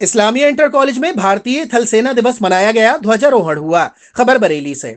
Islamia inter college में भारतीय थल सेना दिवस मनाया गया, ध्वजारोहण हुआ। खबर बरेली से।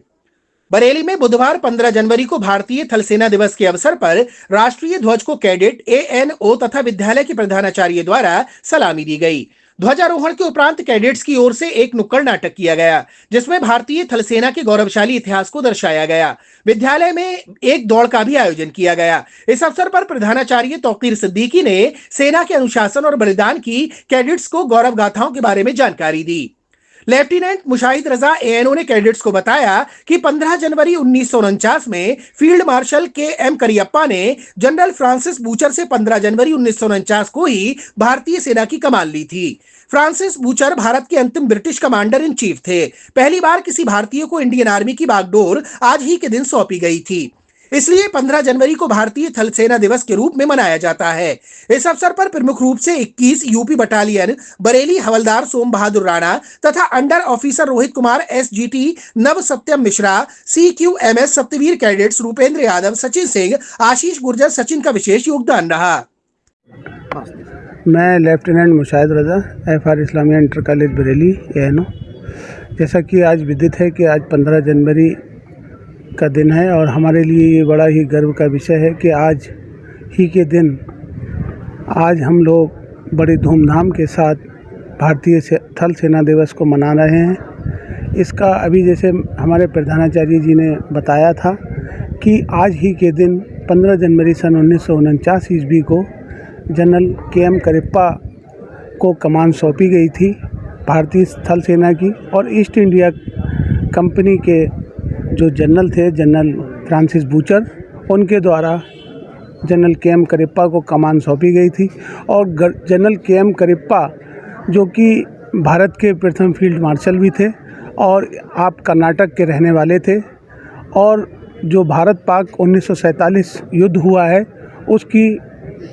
बरेली में बुधवार 15 जनवरी को भारतीय थल सेना दिवस के अवसर पर राष्ट्रीय ध्वज को कैडेट, एएनओ तथा विद्यालय के प्रधानाचार्य द्वारा सलामी दी गई। ध्वजारोहण के उपरांत कैडेट्स की ओर से एक नुक्कड़ नाटक किया गया, जिसमें भारतीय थल सेना के गौरवशाली इतिहास को दर्शाया गया। विद्यालय में एक दौड़ का भी आयोजन किया गया। इस अवसर पर प्रधानाचार्य तौकीर सिद्दीकी ने सेना के अनुशासन और बलिदान की कैडेट्स को गौरव गाथाओं के बारे में जानकारी दी। लेफ्टिनेंट मुशाहिद रजा एएनओ ने कैडेट्स को बताया कि 15 जनवरी 1949 में फील्ड मार्शल के.एम. करियप्पा ने जनरल फ्रांसिस बूचर से 15 जनवरी 1949 को ही भारतीय सेना की कमान ली थी। फ्रांसिस बूचर भारत के अंतिम ब्रिटिश कमांडर इन चीफ थे। पहली बार किसी भारतीय को इंडियन आर्मी की बागडोर आज ही के दिन सौंपी गई थी, इसलिए 15 जनवरी को भारतीय थल सेना दिवस के रूप में मनाया जाता है। इस अवसर पर प्रमुख रूप से 21 यूपी बटालियन बरेली हवलदार सोम बहादुर राणा तथा under officer Rohit Kumar SGT, Nav Satyam Mishra, CQMS Saptveer cadets Rupendra Yadav, Sachin Singh, Ashish Gurjar, Sachin का विशेष योगदान रहा। मैं lieutenant Mushahid Raza, FR Islamia inter college Bareilly ANO. जैसा कि आज विदित है कि आज 15 जनवरी का दिन है और हमारे लिए ये बड़ा ही गर्व का विषय है कि आज ही के दिन आज हम लोग बड़े धूमधाम के साथ भारतीय थल सेना दिवस को मना रहे हैं। इसका अभी जैसे हमारे प्रधानाचार्य जी ने बताया था कि आज ही के दिन 15 जनवरी सन 1949 ईस्वी को जनरल के.एम. करियप्पा को कमान सौंपी गई थी भारतीय थल सेना की, और ईस्ट इंडिया कंपनी के जो जनरल थे, जनरल फ्रांसिस बूचर, उनके द्वारा जनरल के.एम. करियप्पा को कमान सौंपी गई थी। और जनरल के.एम. करियप्पा जो कि भारत के प्रथम फील्ड मार्शल भी थे और आप कर्नाटक के रहने वाले थे, और जो भारत पाक 1947 युद्ध हुआ है उसकी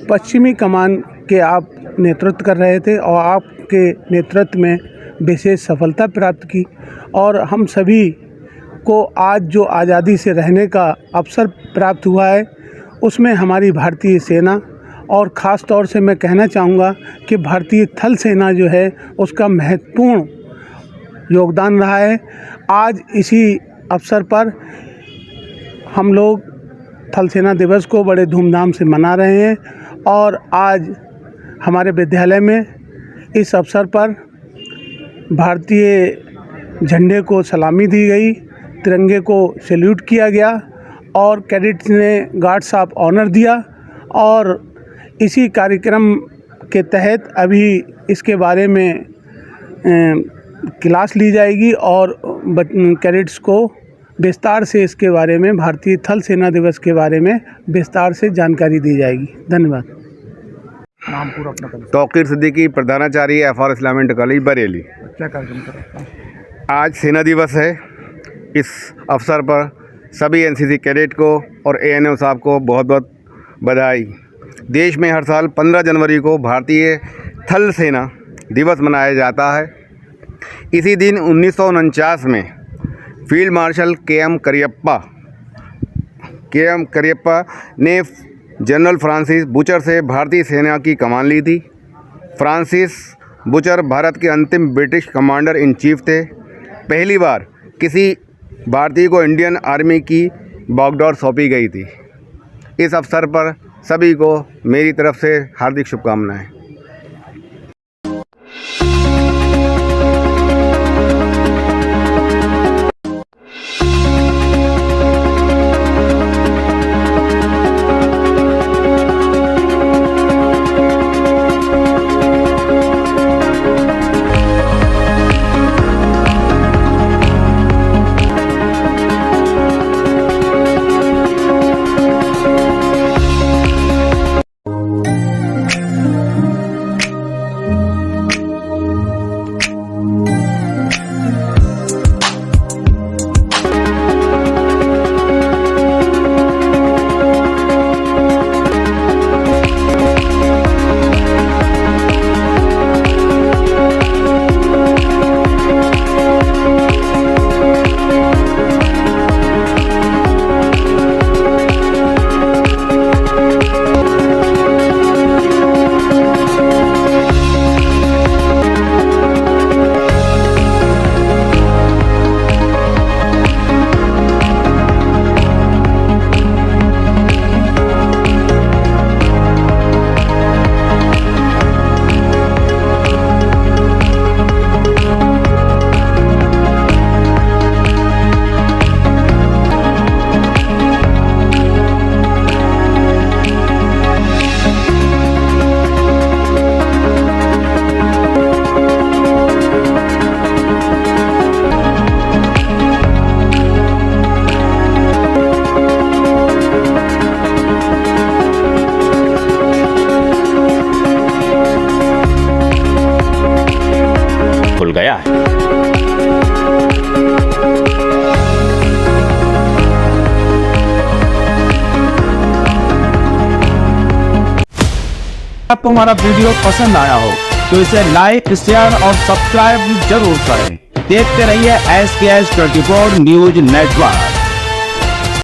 पश्चिमी कमान के आप नेतृत्व कर रहे थे और आपके नेतृत्व में विशेष सफलता प्राप्त की। और हम सभी को आज जो आज़ादी से रहने का अवसर प्राप्त हुआ है उसमें हमारी भारतीय सेना, और ख़ास तौर से मैं कहना चाहूँगा कि भारतीय थल सेना जो है उसका महत्वपूर्ण योगदान रहा है। आज इसी अवसर पर हम लोग थल सेना दिवस को बड़े धूमधाम से मना रहे हैं, और आज हमारे विद्यालय में इस अवसर पर भारतीय झंडे को सलामी दी गई, तिरंगे को सैल्यूट किया गया और कैडेट्स ने गार्ड्स ऑफ ऑनर दिया। और इसी कार्यक्रम के तहत अभी इसके बारे में क्लास ली जाएगी और कैडेट्स को विस्तार से इसके बारे में, भारतीय थल सेना दिवस के बारे में विस्तार से जानकारी दी जाएगी। धन्यवाद। नाम पूरा अपना करें। तौकीर सिद्दीकी, प्रधानाचार्य FR Islamia inter college Bareilly. क्या कार्यक्रम कर रहा है? आज सेना दिवस है। इस अवसर पर सभी एनसीसी कैडेट को और एएनओ साहब को बहुत बहुत बधाई। देश में हर साल 15 जनवरी को भारतीय थल सेना दिवस मनाया जाता है। इसी दिन 1949 में फील्ड मार्शल के.एम. करियप्पा ने जनरल फ्रांसिस बूचर से भारतीय सेना की कमान ली थी। फ्रांसिस बूचर भारत के अंतिम ब्रिटिश कमांडर इन चीफ थे। पहली बार किसी भारतीय को इंडियन आर्मी की बागडोर सौंपी गई थी। इस अवसर पर सभी को मेरी तरफ से हार्दिक शुभकामनाएं। गया है। आपको हमारा वीडियो पसंद आया हो तो इसे लाइक, शेयर और सब्सक्राइब जरूर करें। देखते रहिए SKS 24 न्यूज नेटवर्क।